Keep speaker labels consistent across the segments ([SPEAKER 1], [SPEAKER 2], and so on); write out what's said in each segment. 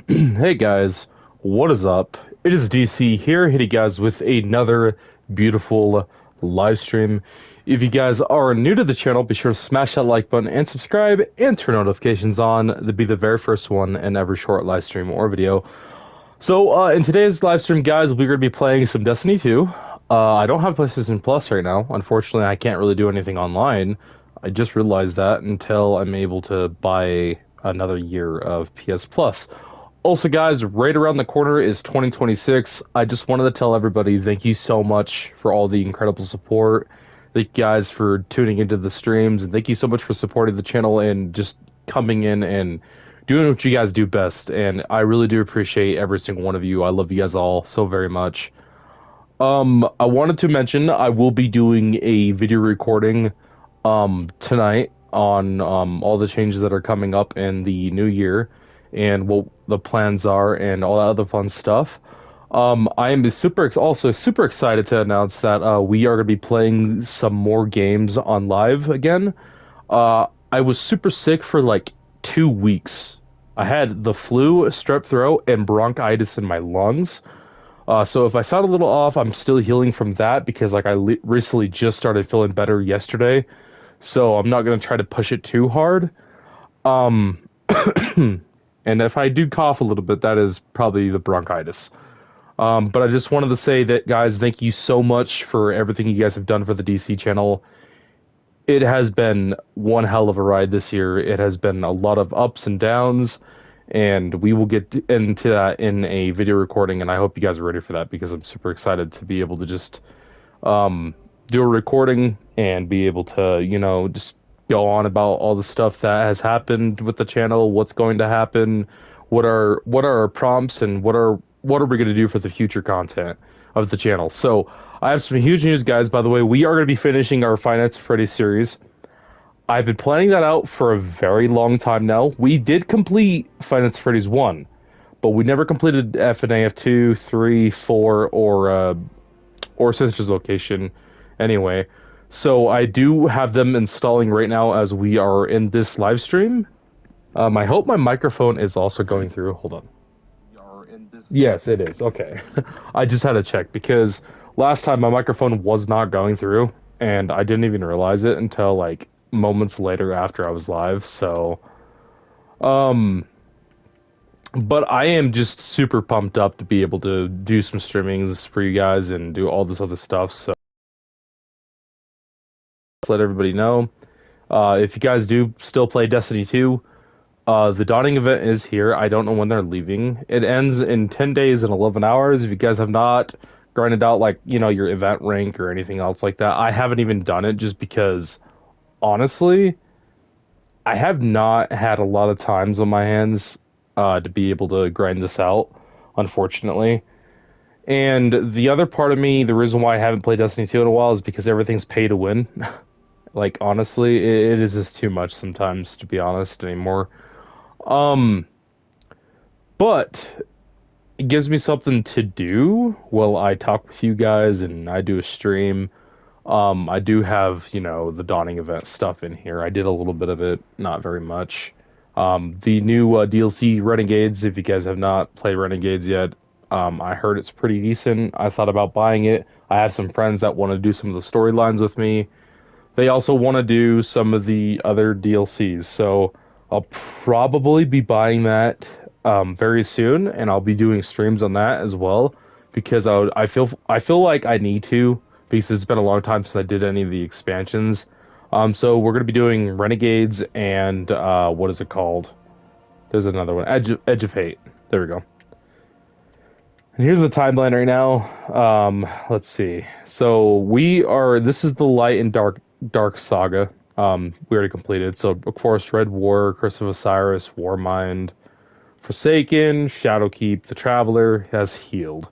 [SPEAKER 1] Hey guys, what is up? It is DC here, hitting you guys with another beautiful live stream. If you guys are new to the channel, be sure to smash that like button and subscribe and turn notifications on to be the very first one in every short live stream or video. So, in today's live stream, guys, we're going to be playing some Destiny 2. I don't have PlayStation Plus right now. Unfortunately, I can't really do anything online. I just realized that until I'm able to buy another year of PS Plus. Also, guys, right around the corner is 2026. I just wanted to tell everybody thank you so much for all the incredible support. Thank you guys for tuning into the streams, and thank you so much for supporting the channel and just coming in and doing what you guys do best. And I really do appreciate every single one of you. I love you guys all so very much. I wanted to mention I will be doing a video recording tonight on all the changes that are coming up in the new year and what the plans are and all that other fun stuff. I am also super excited to announce that we are going to be playing some more games on live again. I was super sick for like 2 weeks. I had the flu, strep throat, and bronchitis in my lungs. So if I sound a little off, I'm still healing from that because like recently just started feeling better yesterday. So I'm not gonna try to push it too hard. Um, and if I do cough a little bit, that is probably the bronchitis. But I just wanted to say that, guys, thank you so much for everything you guys have done for the DC channel. It has been one hell of a ride this year. It has been a lot of ups and downs, and we will get into that in a video recording, and I hope you guys are ready for that because I'm super excited to be able to just do a recording and be able to, just go on about all the stuff that has happened with the channel, what's going to happen, what are our prompts, and what are we going to do for the future content of the channel. So I have some huge news, guys. By the way, we are going to be finishing our Five Nights at Freddy's series. I've been planning that out for a very long time now. We did complete Five Nights at Freddy's 1, but we never completed FNAF 2, 3, 4, or Sister's Location anyway. So I do have them installing right now as we are in this live stream. I hope my microphone is also going through. Hold on. Yes, it is. Okay. I just had to check because last time my microphone was not going through and I didn't even realize it until like moments later after I was live. So, um, but I am just super pumped up to be able to do some streamings for you guys and do all this other stuff. So, let everybody know. If you guys do still play Destiny 2, the Dawning event is here. I don't know when they're leaving. It ends in 10 days and 11 hours. If you guys have not grinded out, like, your event rank or anything else like that, I haven't even done it just because, honestly, I have not had a lot of times on my hands to be able to grind this out, unfortunately. And the other part of me, the reason why I haven't played Destiny 2 in a while is because everything's pay to win. Like, honestly, it is just too much sometimes, to be honest, anymore. Um, but it gives me something to do while I talk with you guys and I do a stream. I do have, the Dawning event stuff in here. I did a little bit of it, not very much. The new DLC Renegades, if you guys have not played Renegades yet, I heard it's pretty decent. I thought about buying it. I have some friends that want to do some of the storylines with me. They also want to do some of the other DLCs, so I'll probably be buying that very soon, and I'll be doing streams on that as well because I feel like I need to because it's been a long time since I did any of the expansions. So we're gonna be doing Renegades and what is it called? There's another one, Edge of Hate. There we go. And here's the timeline right now. Let's see. So this is the Light and Dark Saga. We already completed. So, of course, Red War, Curse of Osiris, Warmind, Forsaken, Shadowkeep, The Traveler has healed.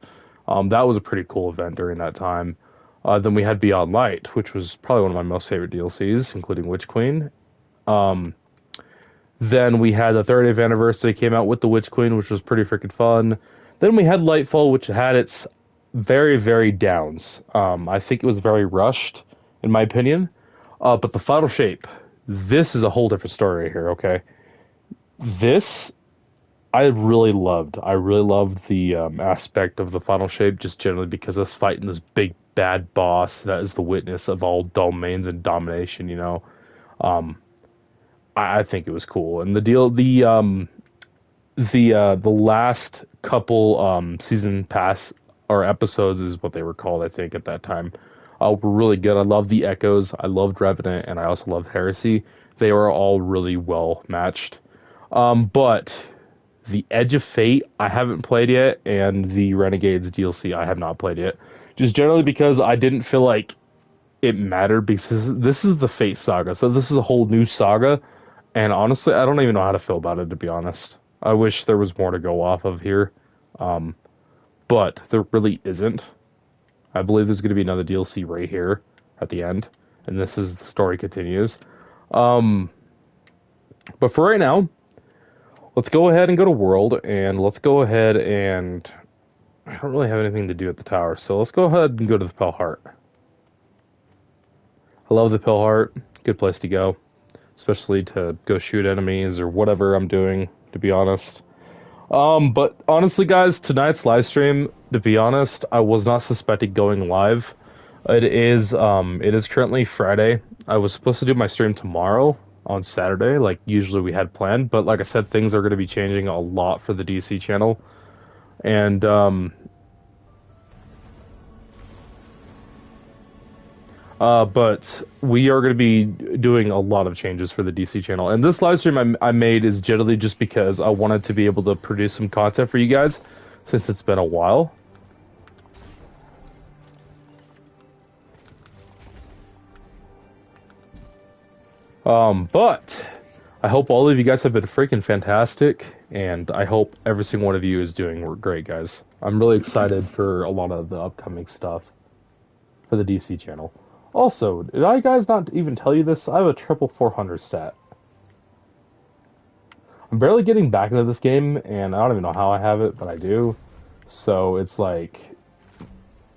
[SPEAKER 1] That was a pretty cool event during that time. Then we had Beyond Light, which was probably one of my most favorite DLCs, including Witch Queen. Then we had the 30th anniversary came out with the Witch Queen, which was pretty freaking fun. Then we had Lightfall, which had its very, very downs. I think it was very rushed, in my opinion. But the Final Shape, this is a whole different story here, okay? This I really loved the aspect of the final shape, just generally because us fighting this big bad boss that is the witness of all domains and domination. You know, um, I think it was cool, and the deal, the last couple season pass or episodes is what they were called, I think, at that time. Were really good. I love the Echoes, I loved Revenant, and I also loved Heresy. They were all really well matched. But the Edge of Fate I haven't played yet, and the Renegades DLC I have not played yet. Just generally because I didn't feel like it mattered because this is the Fate saga, so this is a whole new saga, and honestly, I don't even know how to feel about it, to be honest. I wish there was more to go off of here, um, but there really isn't. I believe there's going to be another DLC right here at the end, and this is the story continues. Um, but for right now, let's go ahead and go to World, and let's go ahead and I don't really have anything to do at the tower, so let's go ahead and go to the Pale Heart. I love the Pale Heart. Good place to go, especially to go shoot enemies or whatever I'm doing, to be honest. But honestly, guys, tonight's live stream, to be honest, I was not suspecting going live. It is currently Friday. I was supposed to do my stream tomorrow on Saturday, like usually we had planned, but like I said, things are going to be changing a lot for the DC channel. And but we are going to be doing a lot of changes for the DC channel. And this live stream I made is generally just because I wanted to be able to produce some content for you guys since it's been a while. But I hope all of you guys have been freaking fantastic, and I hope every single one of you is doing great, guys. I'm really excited for a lot of the upcoming stuff for the DC channel. Also, did I guys not even tell you this? I have a triple 400 stat. I'm barely getting back into this game, and I don't even know how I have it, but I do. So it's like,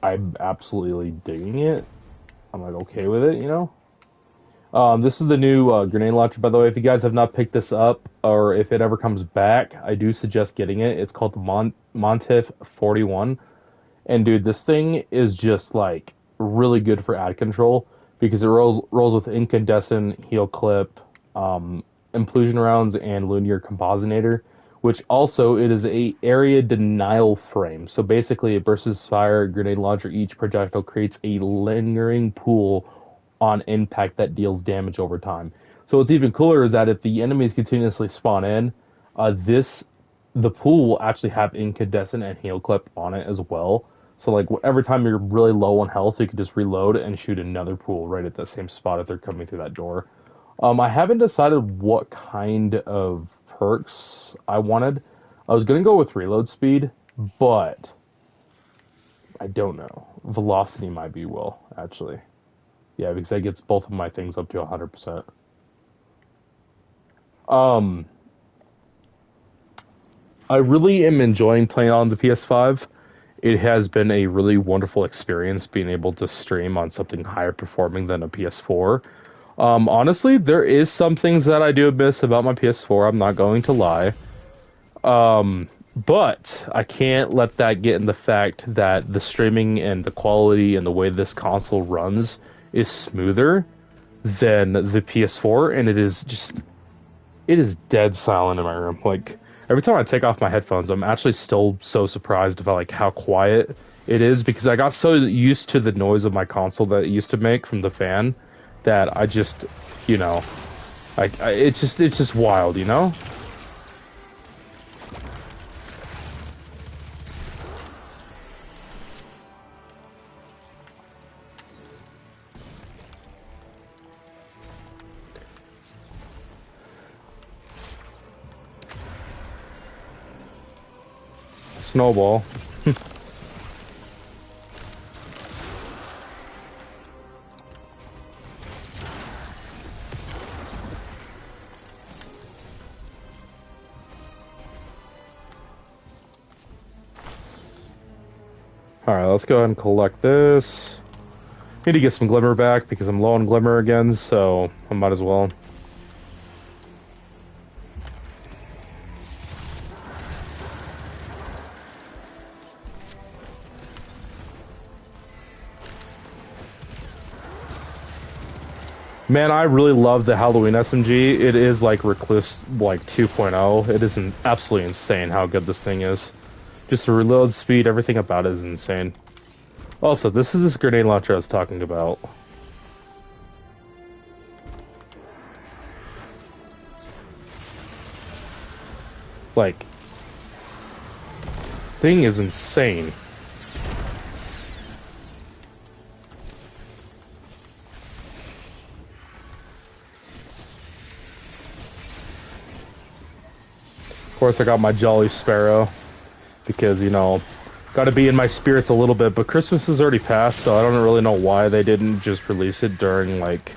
[SPEAKER 1] I'm absolutely digging it. I'm like okay with it, you know? This is the new grenade launcher, by the way. If you guys have not picked this up, or if it ever comes back, I do suggest getting it. It's called the Montif 41. And dude, this thing is just like really good for ad control because it rolls with incandescent, heel clip, implosion rounds, and linear composinator. Which also it is a area denial frame. So basically, it bursts fire, grenade launcher. Each projectile creates a lingering pool on impact that deals damage over time. So what's even cooler is that if the enemies continuously spawn in, the pool will actually have incandescent and heal clip on it as well. So like every time you're really low on health, you can just reload and shoot another pool right at the same spot if they're coming through that door. I haven't decided what kind of perks I wanted. I was gonna go with reload speed, but I don't know. Velocity might be well, actually. Yeah, because that gets both of my things up to 100%. Um, I really am enjoying playing on the PS5. It has been a really wonderful experience being able to stream on something higher performing than a PS4. Honestly, there is some things that I do miss about my PS4. I'm not going to lie. But I can't let that get in the fact that the streaming and the quality and the way this console runs is smoother than the PS4, and it is dead silent in my room. Like every time I take off my headphones, I'm actually still so surprised about like how quiet it is because I got so used to the noise of my console that it used to make from the fan that I just, you know, it's just wild, you know. Snowball. Alright, let's go ahead and collect this. Need to get some Glimmer back because I'm low on Glimmer again, so I might as well. Man, I really love the Halloween SMG. It is like Recluse like 2.0. It is absolutely insane how good this thing is. Just the reload speed, everything about it is insane. Also, this is this grenade launcher I was talking about. Like, thing is insane. Of course, I got my Jolly Sparrow because, you know, got to be in my spirits a little bit. But Christmas has already passed, so I don't really know why they didn't just release it during like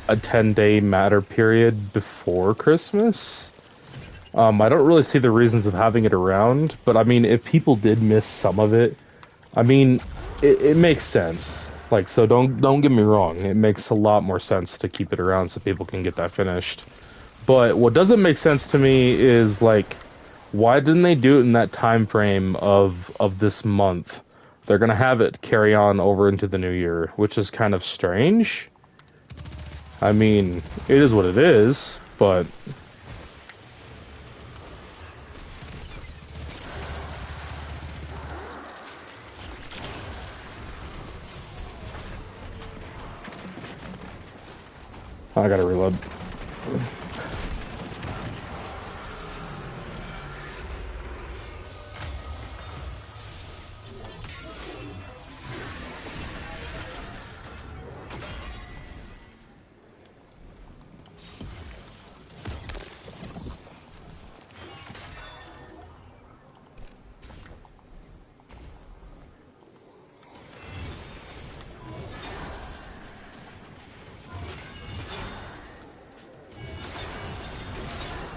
[SPEAKER 1] a 10-day matter period before Christmas. I don't really see the reasons of having it around, but I mean, if people did miss some of it, I mean, it makes sense. Like, so don't get me wrong. It makes a lot more sense to keep it around so people can get that finished. But what doesn't make sense to me is like, why didn't they do it in that time frame of this month? They're gonna have it carry on over into the new year, which is kind of strange. I mean, it is what it is, but I gotta reload.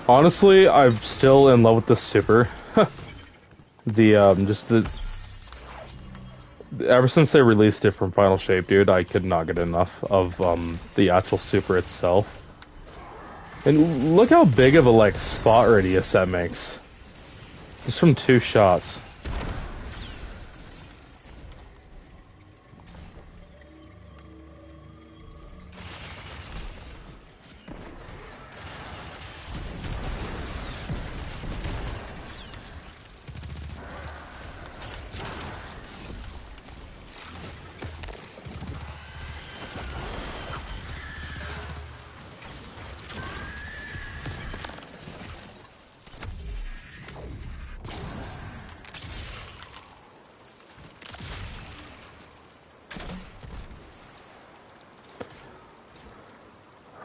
[SPEAKER 1] Honestly, I'm still in love with the super. The just the ever since they released it from Final Shape, dude, I could not get enough of the actual super itself. And look how big of a like spot radius that makes. Just from 2 shots.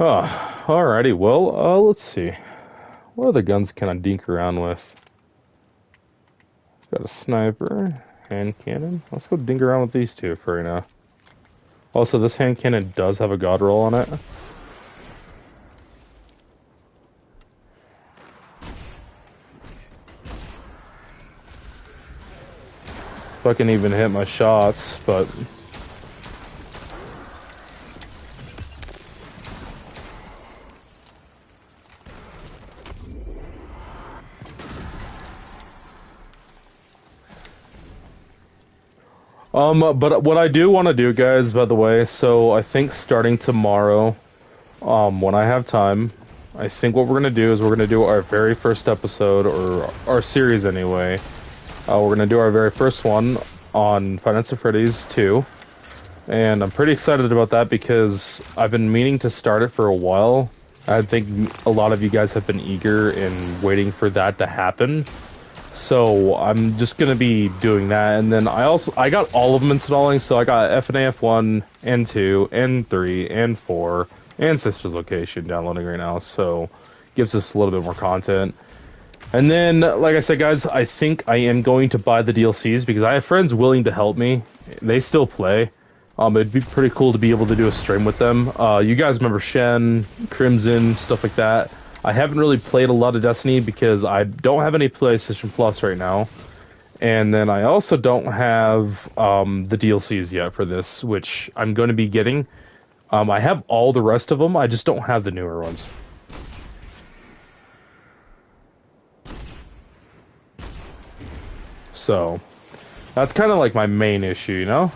[SPEAKER 1] Oh, alrighty. Well, let's see. What other guns can I dink around with? Got a sniper, hand cannon. Let's go dink around with these two for right now. Also, this hand cannon does have a god roll on it. If I can even hit my shots, but but what I do want to do, guys, by the way, so I think starting tomorrow, when I have time, I think what we're gonna do is we're gonna do our very first episode, or our series anyway. We're gonna do our very first one on Five Nights at Freddy's 2, and I'm pretty excited about that because I've been meaning to start it for a while. I think a lot of you guys have been eager and waiting for that to happen. So I'm just gonna be doing that, and then I got all of them installing. So I got FNAF 1 and 2 and 3 and 4 and Sister's Location downloading right now. So gives us a little bit more content. And then, like I said, guys, I think I am going to buy the DLCs because I have friends willing to help me. They still play. It'd be pretty cool to be able to do a stream with them. You guys remember Shen, Crimson, stuff like that. I haven't really played a lot of Destiny because I don't have any PlayStation Plus right now. And then I also don't have the DLCs yet for this, which I'm going to be getting. I have all the rest of them, I just don't have the newer ones. So, that's kind of like my main issue, you know?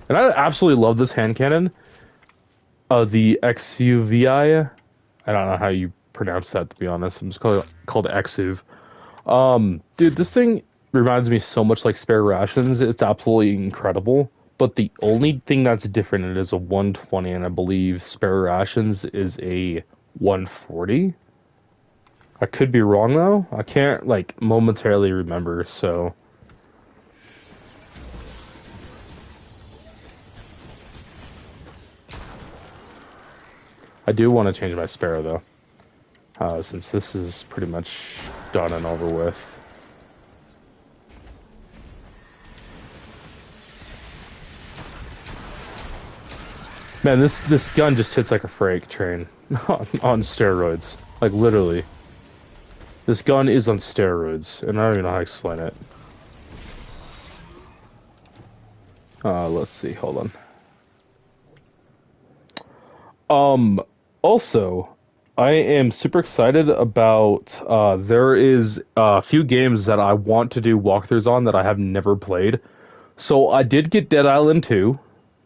[SPEAKER 1] And I absolutely love this hand cannon. The XUVI. I don't know how you pronounce that, to be honest. I'm just called XUV. Dude, this thing reminds me so much like Spare Rations. It's absolutely incredible. But the only thing that's different, it is a 120, and I believe Spare Rations is a 140. I could be wrong though. I can't like momentarily remember, so. I do want to change my Sparrow though, since this is pretty much done and over with. Man, this gun just hits like a freight train on steroids. Like literally. This gun is on steroids, and I don't even know how to explain it. Let's see, hold on. Also, I am super excited about, there is a few games that I want to do walkthroughs on that I have never played. So I did get Dead Island 2,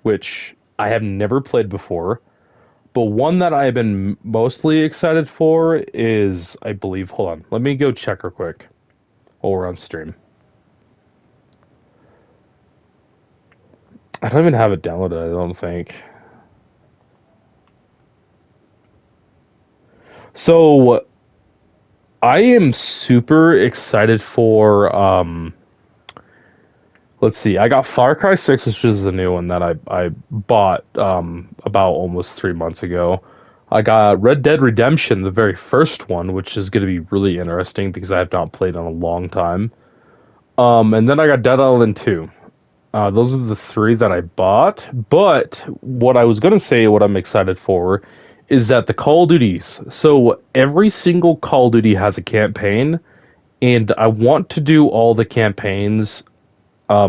[SPEAKER 1] which I have never played before. But one that I've been mostly excited for is, I believe, hold on, let me go check real quick while we're on stream. I don't even have it downloaded, I don't think. So, I am super excited for, let's see, I got Far Cry 6, which is a new one that I bought about almost 3 months ago. I got Red Dead Redemption, the very first one, which is going to be really interesting because I have not played in a long time. And then I got Dead Island 2. Those are the three that I bought. But what I was going to say, what I'm excited for, is that the Call of Duties. So every single Call of Duty has a campaign, and I want to do all the campaigns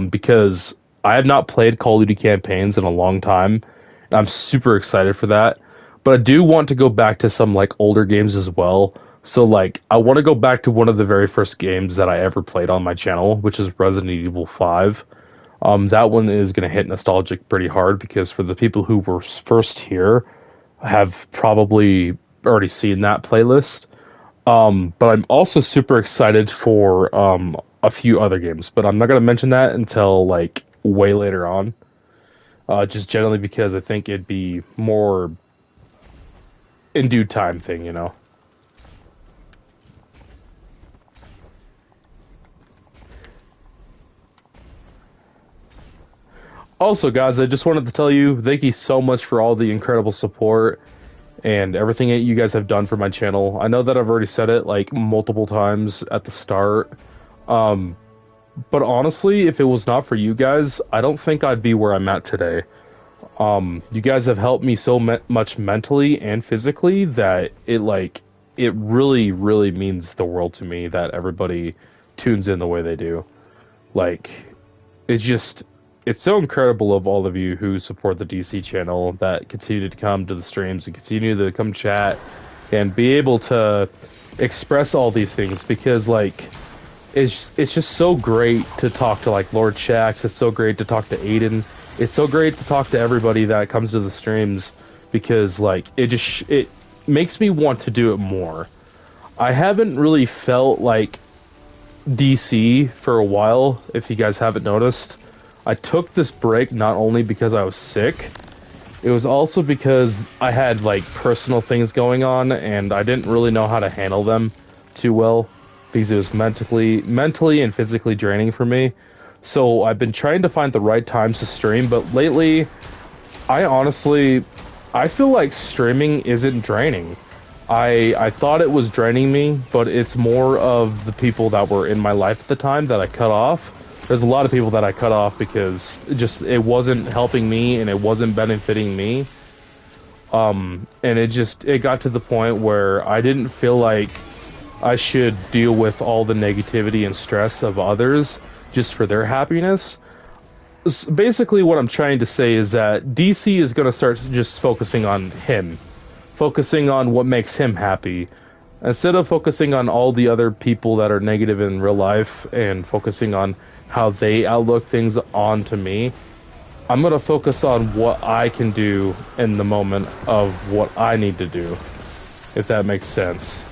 [SPEAKER 1] because I have not played Call of Duty campaigns in a long time. And I'm super excited for that. But I do want to go back to some like older games as well. So like I want to go back to one of the very first games that I ever played on my channel, which is Resident Evil 5. That one is going to hit nostalgic pretty hard because for the people who were first here have probably already seen that playlist. But I'm also super excited for a few other games, but I'm not going to mention that until like way later on. Just generally because I think it'd be more in due time thing, you know. Also, guys, I just wanted to tell you thank you so much for all the incredible support and everything that you guys have done for my channel. I know that I've already said it like multiple times at the start. Um, but honestly, if it was not for you guys, I don't think I'd be where I'm at today. You guys have helped me so much mentally and physically that it really, really means the world to me that everybody tunes in the way they do. Like, it's just, it's so incredible of all of you who support the DC channel that continue to come to the streams and continue to come chat and be able to express all these things because like it's just so great to talk to like Lord Shax. It's so great to talk to Aiden. It's so great to talk to everybody that comes to the streams because like it makes me want to do it more. I haven't really felt like DC for a while, if you guys haven't noticed. I took this break not only because I was sick, it was also because I had like personal things going on and I didn't really know how to handle them too well because it was mentally and physically draining for me. So I've been trying to find the right times to stream, but lately I feel like streaming isn't draining. I thought it was draining me, but it's more of the people that were in my life at the time that I cut off. There's a lot of people that I cut off because it wasn't helping me and it wasn't benefiting me. And it got to the point where I didn't feel like I should deal with all the negativity and stress of others just for their happiness. Basically, what I'm trying to say is that DC is going to start just focusing on him, focusing on what makes him happy, instead of focusing on all the other people that are negative in real life and focusing on how they outlook things onto me. I'm gonna focus on what I can do in the moment of what I need to do, if that makes sense.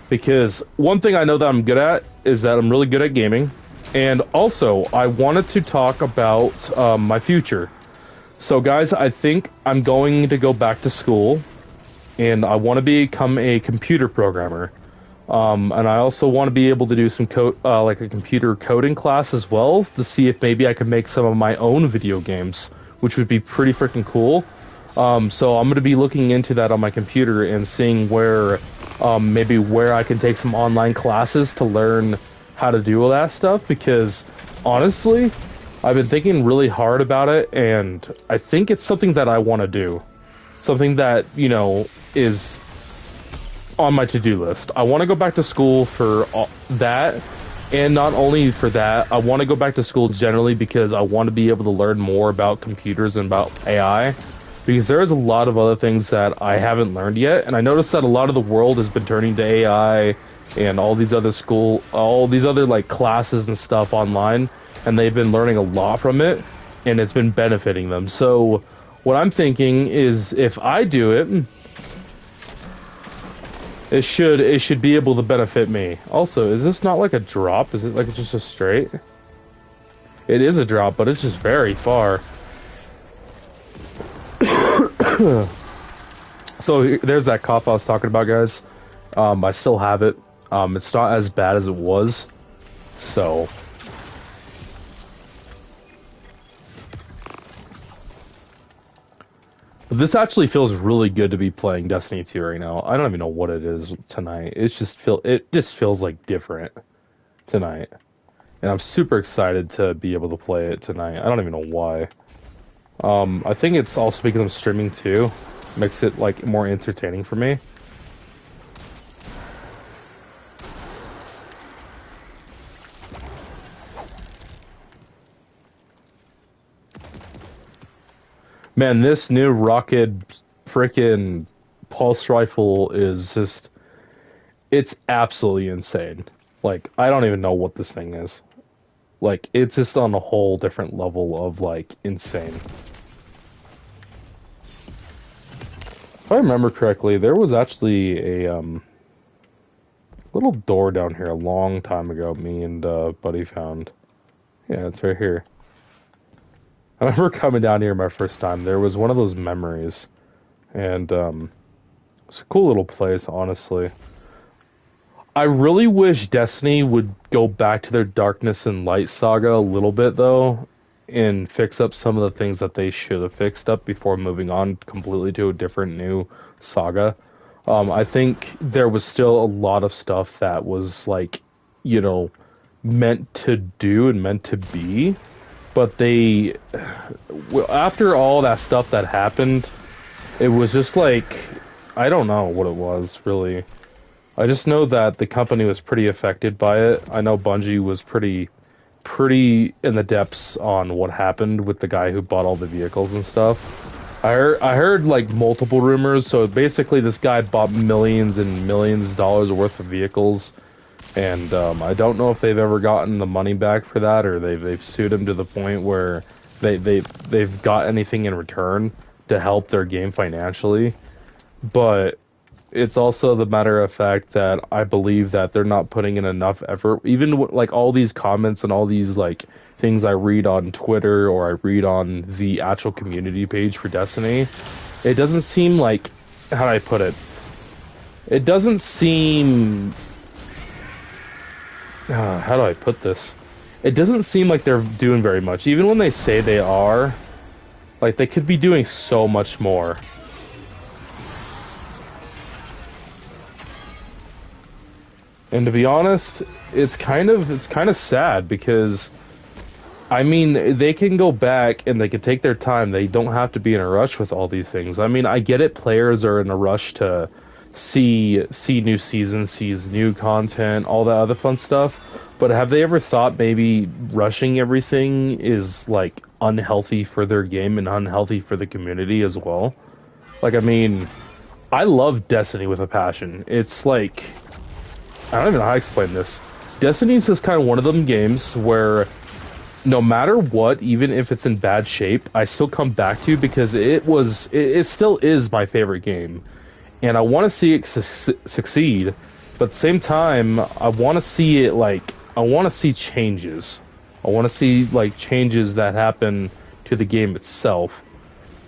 [SPEAKER 1] Because one thing I know that I'm good at is that I'm really good at gaming, and also I wanted to talk about my future. So guys, I think I'm going to go back to school, and I want to become a computer programmer. And I also want to be able to do some code, like a computer coding class as well, to see if maybe I could make some of my own video games, which would be pretty freaking cool. So I'm going to be looking into that on my computer and seeing where, maybe where I can take some online classes to learn how to do all that stuff, because honestly, I've been thinking really hard about it, and I think it's something that I want to do. Something that, you know, is on my to-do list. I want to go back to school for that, and not only for that, I want to go back to school generally because I want to be able to learn more about computers and about AI, because there's a lot of other things that I haven't learned yet, and I noticed that a lot of the world has been turning to AI and all these other like classes and stuff online, and they've been learning a lot from it, and it's been benefiting them. So what I'm thinking is, if I do it, it should be able to benefit me. Also, is this not like a drop? Is it like just a straight? It is a drop, but it's just very far. So there's that cough I was talking about, guys. I still have it. It's not as bad as it was. So but this actually feels really good to be playing Destiny 2 right now. I don't even know what it is tonight. It just feels like different tonight. And I'm super excited to be able to play it tonight. I don't even know why. I think it's also because I'm streaming too. Makes it like more entertaining for me. Man, this new rocket frickin' pulse rifle is just, it's absolutely insane. Like, I don't even know what this thing is. Like, it's just on a whole different level of, like, insane. If I remember correctly, there was actually a, little door down here a long time ago me and, Buddy found. Yeah, it's right here. I remember coming down here my first time. There was one of those memories. And, it's a cool little place, honestly. I really wish Destiny would go back to their Darkness and Light saga a little bit, though, and fix up some of the things that they should have fixed up before moving on completely to a different new saga. I think there was still a lot of stuff that was, like, you know, meant to do and meant to be, but they, after all that stuff that happened, it was just like, I don't know what it was, really. I just know that the company was pretty affected by it. I know Bungie was pretty in the depths on what happened with the guy who bought all the vehicles and stuff. I heard like multiple rumors. So basically, this guy bought millions and millions of dollars worth of vehicles, and I don't know if they've ever gotten the money back for that, or they've sued him to the point where they've got anything in return to help their game financially. But it's also the matter of fact that I believe that they're not putting in enough effort. Even like all these comments and all these like things I read on Twitter or I read on the actual community page for Destiny, it doesn't seem like, how do I put it? It doesn't seem, how do I put this? It doesn't seem like they're doing very much. Even when they say they are, like they could be doing so much more. And to be honest, it's kind of sad because, I mean, they can go back and they can take their time. They don't have to be in a rush with all these things. I mean, I get it. Players are in a rush to see new seasons, see new content, all that other fun stuff. But have they ever thought maybe rushing everything is like unhealthy for their game and unhealthy for the community as well? Like, I mean, I love Destiny with a passion. It's like, I don't even know how to explain this. Destiny's just kind of one of them games where no matter what, even if it's in bad shape, I still come back to because it still is my favorite game, and I want to see it succeed. But at the same time, I want to see it I want to see changes. I want to see like changes that happen to the game itself,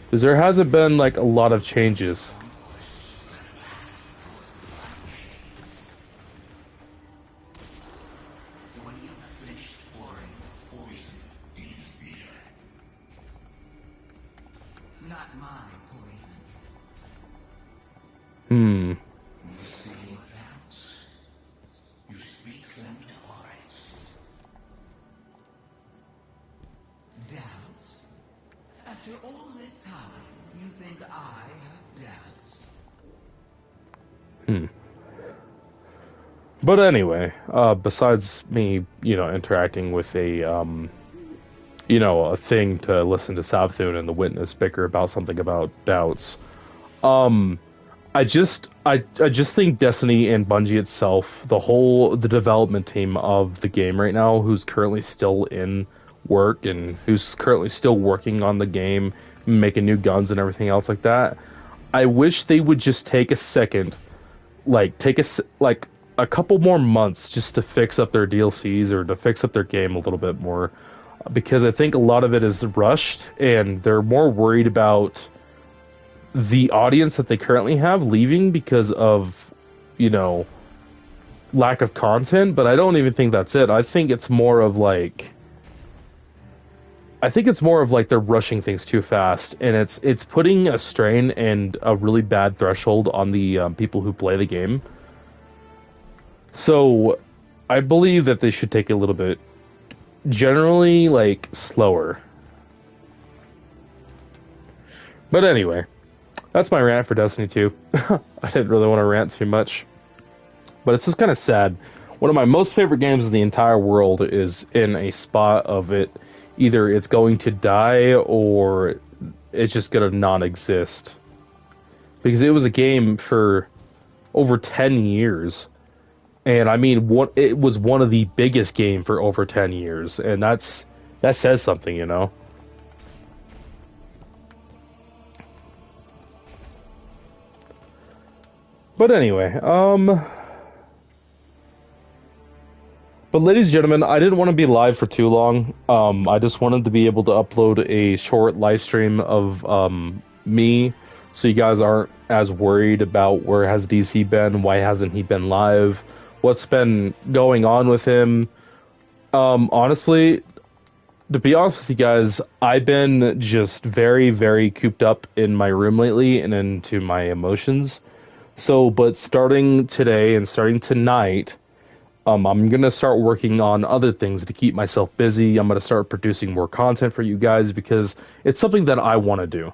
[SPEAKER 1] because there hasn't been like a lot of changes.
[SPEAKER 2] Not my poison.
[SPEAKER 1] Hmm.
[SPEAKER 2] You see what else? You speak them doors. Doubts? After all this time, you think I have doubts?
[SPEAKER 1] Hmm. But anyway, besides me, interacting with a thing to listen to Sabthune and the Witness bicker about something about doubts. Um, I just think Destiny and Bungie itself, the development team of the game right now, who's currently still in work and who's currently still working on the game, making new guns and everything else like that. I wish they would just take a second, like a couple more months just to fix up their DLCs or to fix up their game a little bit more, because I think a lot of it is rushed and they're more worried about the audience that they currently have leaving because of, you know, lack of content. But I don't even think that's it. I think it's more of like they're rushing things too fast, and it's putting a strain and a really bad threshold on the people who play the game. So I believe that they should take a little bit, generally like slower. But anyway, that's my rant for Destiny 2. I didn't really want to rant too much, but it's just kind of sad. One of my most favorite games in the entire world is in a spot of it. Either it's going to die or it's just going to non-exist. Because it was a game for over 10 years. And I mean, it was one of the biggest game for over 10 years. And that says something, you know? But anyway, but ladies and gentlemen, I didn't want to be live for too long. I just wanted to be able to upload a short live stream of me, so you guys aren't as worried about where has DC been, why hasn't he been live, what's been going on with him. Honestly, to be honest with you guys, I've been just very, very cooped up in my room lately and into my emotions. So, but starting today and starting tonight, I'm gonna start working on other things to keep myself busy. I'm gonna start producing more content for you guys because it's something that I want to do.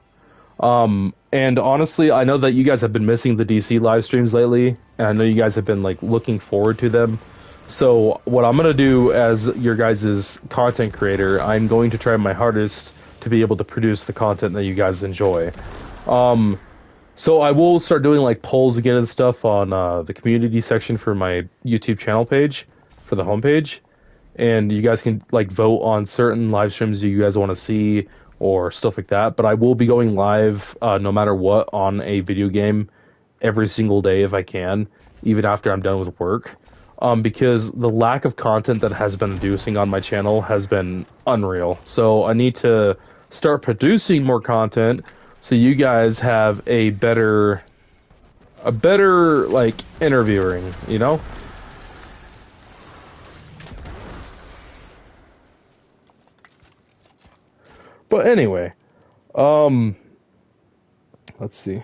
[SPEAKER 1] And honestly, I know that you guys have been missing the DC live streams lately, and I know you guys have been like looking forward to them. So what I'm gonna do as your guys' content creator, I'm going to try my hardest to be able to produce the content that you guys enjoy. So I will start doing like polls again and stuff on the community section for my YouTube channel page, for the homepage, and you guys can like vote on certain live streams you guys want to see or stuff like that. But I will be going live no matter what on a video game every single day if I can, even after I'm done with work. Because the lack of content that has been producing on my channel has been unreal. So I need to start producing more content so you guys have a better like interviewing, you know? But anyway, let's see.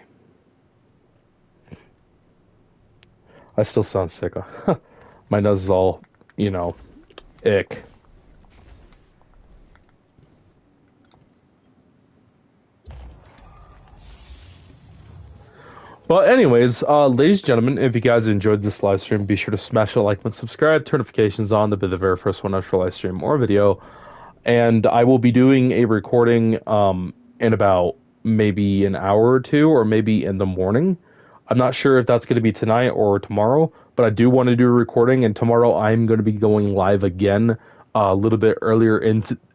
[SPEAKER 1] I still sound sick. My nose is all, ick. But anyways, ladies and gentlemen, if you guys enjoyed this live stream, be sure to smash the like button, subscribe, turn notifications on to be the very first one after live stream or video. And I will be doing a recording in about maybe an hour or two, or maybe in the morning. I'm not sure if that's going to be tonight or tomorrow, but I do want to do a recording. And tomorrow I'm going to be going live again a little bit earlier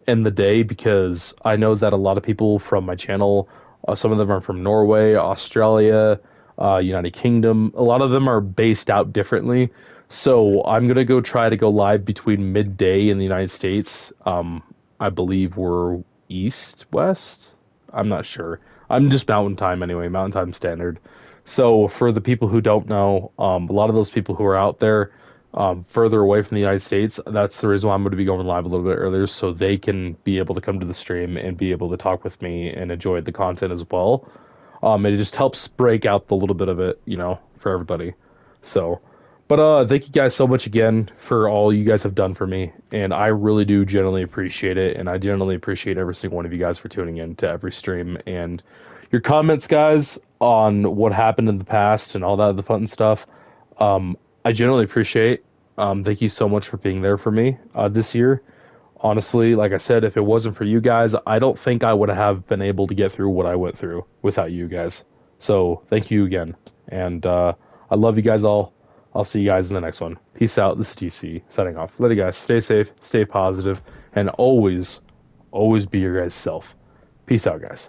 [SPEAKER 1] in the day because I know that a lot of people from my channel, some of them are from Norway, Australia, United Kingdom. A lot of them are based out differently. So I'm gonna go try to go live between midday in the United States. I believe we're east, west. I'm not sure. I'm just mountain time anyway, mountain time standard. So for the people who don't know, a lot of those people who are out there further away from the United States, that's the reason why I'm going to be going live a little bit earlier, so they can be able to come to the stream and be able to talk with me and enjoy the content as well. It just helps break out the little bit of it, for everybody. So, but thank you guys so much again for all you guys have done for me, and I really do genuinely appreciate it, and I genuinely appreciate every single one of you guys for tuning in to every stream and your comments, guys, on what happened in the past and all that other fun stuff. I generally appreciate. Thank you so much for being there for me this year. Honestly, like I said, if it wasn't for you guys, I don't think I would have been able to get through what I went through without you guys. So thank you again. And I love you guys all. I'll see you guys in the next one. Peace out. This is GC signing off. Let you guys stay safe, stay positive, and always, always be your guys' self. Peace out, guys.